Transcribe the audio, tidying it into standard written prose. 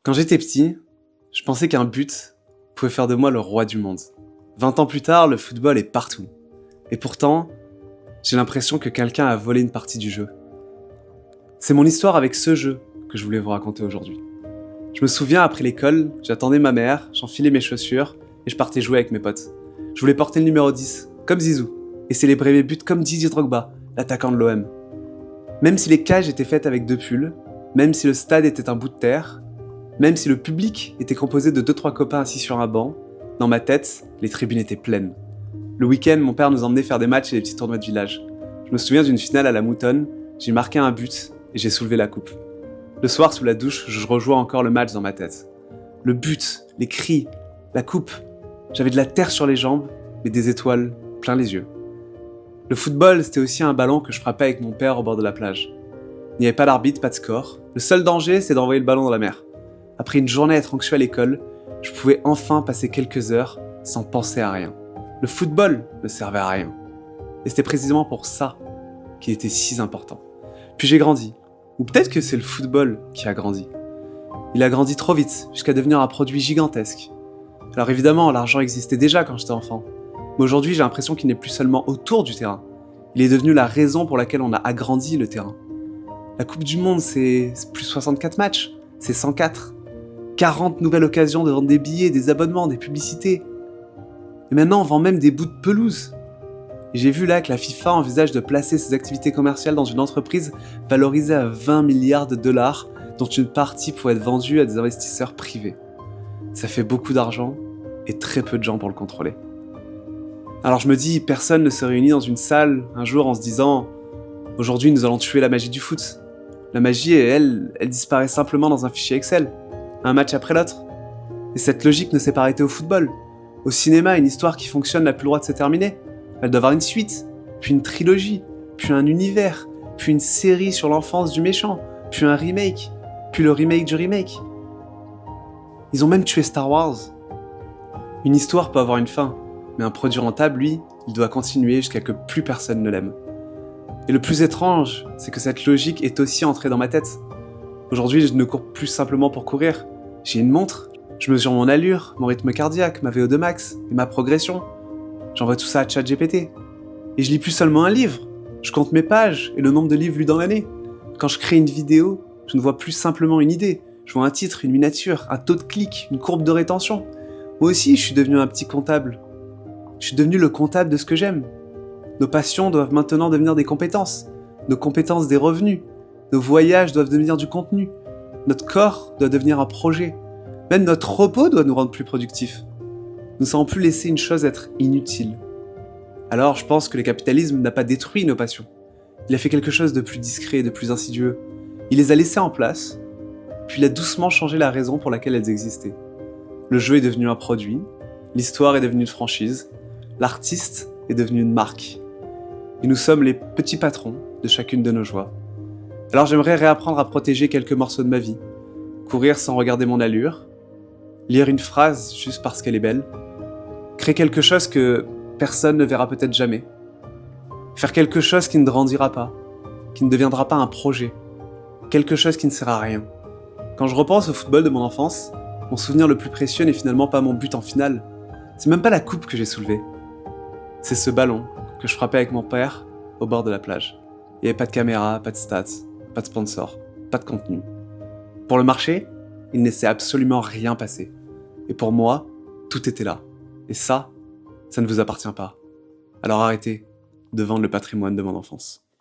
Quand j'étais petit, je pensais qu'un but pouvait faire de moi le roi du monde. 20 ans plus tard, le football est partout. Et pourtant, j'ai l'impression que quelqu'un a volé une partie du jeu. C'est mon histoire avec ce jeu que je voulais vous raconter aujourd'hui. Je me souviens, après l'école, j'attendais ma mère, j'enfilais mes chaussures et je partais jouer avec mes potes. Je voulais porter le numéro 10, comme Zizou, et célébrer mes buts comme Didier Drogba, l'attaquant de l'OM. Même si les cages étaient faites avec 2 pulls, même si le stade était un bout de terre, même si le public était composé de 2-3 copains assis sur un banc, dans ma tête, les tribunes étaient pleines. Le week-end, mon père nous emmenait faire des matchs et des petits tournois de village. Je me souviens d'une finale à la Moutonne, j'ai marqué un but et j'ai soulevé la coupe. Le soir, sous la douche, je rejouais encore le match dans ma tête. Le but, les cris, la coupe. J'avais de la terre sur les jambes, mais des étoiles plein les yeux. Le football, c'était aussi un ballon que je frappais avec mon père au bord de la plage. Il n'y avait pas d'arbitre, pas de score. Le seul danger, c'est d'envoyer le ballon dans la mer. Après une journée à être anxieux à l'école, je pouvais enfin passer quelques heures sans penser à rien. Le football ne servait à rien. Et c'était précisément pour ça qu'il était si important. Puis j'ai grandi. Ou peut-être que c'est le football qui a grandi. Il a grandi trop vite, jusqu'à devenir un produit gigantesque. Alors évidemment, l'argent existait déjà quand j'étais enfant. Mais aujourd'hui, j'ai l'impression qu'il n'est plus seulement autour du terrain. Il est devenu la raison pour laquelle on a agrandi le terrain. La Coupe du Monde, c'est plus 64 matchs, c'est 104. 40 nouvelles occasions de vendre des billets, des abonnements, des publicités. Et maintenant, on vend même des bouts de pelouse. Et j'ai vu là que la FIFA envisage de placer ses activités commerciales dans une entreprise valorisée à 20 milliards de dollars, dont une partie pourrait être vendue à des investisseurs privés. Ça fait beaucoup d'argent et très peu de gens pour le contrôler. Alors je me dis, personne ne se réunit dans une salle un jour en se disant « Aujourd'hui, nous allons tuer la magie du foot ». La magie, elle disparaît simplement dans un fichier Excel, un match après l'autre. Et cette logique ne s'est pas arrêtée au football. Au cinéma, une histoire qui fonctionne n'a plus le droit de se terminer. Elle doit avoir une suite, puis une trilogie, puis un univers, puis une série sur l'enfance du méchant, puis un remake, puis le remake du remake. Ils ont même tué Star Wars. Une histoire peut avoir une fin, mais un produit rentable, lui, il doit continuer jusqu'à que plus personne ne l'aime. Et le plus étrange, c'est que cette logique est aussi entrée dans ma tête. Aujourd'hui, je ne cours plus simplement pour courir. J'ai une montre, je mesure mon allure, mon rythme cardiaque, ma VO2 max et ma progression. J'envoie tout ça à ChatGPT. Et je lis plus seulement un livre, je compte mes pages et le nombre de livres lus dans l'année. Quand je crée une vidéo, je ne vois plus simplement une idée. Je vois un titre, une miniature, un taux de clic, une courbe de rétention. Moi aussi, je suis devenu un petit comptable. Je suis devenu le comptable de ce que j'aime. Nos passions doivent maintenant devenir des compétences. Nos compétences des revenus. Nos voyages doivent devenir du contenu. Notre corps doit devenir un projet. Même notre repos doit nous rendre plus productifs. Nous ne savons plus laisser une chose être inutile. Alors je pense que le capitalisme n'a pas détruit nos passions. Il a fait quelque chose de plus discret, de plus insidieux. Il les a laissées en place, puis il a doucement changé la raison pour laquelle elles existaient. Le jeu est devenu un produit, l'histoire est devenue une franchise, l'artiste est devenu une marque. Et nous sommes les petits patrons de chacune de nos joies. Alors j'aimerais réapprendre à protéger quelques morceaux de ma vie, courir sans regarder mon allure, lire une phrase juste parce qu'elle est belle, créer quelque chose que personne ne verra peut-être jamais, faire quelque chose qui ne grandira pas, qui ne deviendra pas un projet, quelque chose qui ne sert à rien. Quand je repense au football de mon enfance, mon souvenir le plus précieux n'est finalement pas mon but en finale, c'est même pas la coupe que j'ai soulevée, c'est ce ballon que je frappais avec mon père au bord de la plage. Il n'y avait pas de caméra, pas de stats, pas de sponsor, pas de contenu. Pour le marché, il ne laissait absolument rien passer. Et pour moi, tout était là. Et ça ne vous appartient pas. Alors arrêtez de vendre le patrimoine de mon enfance.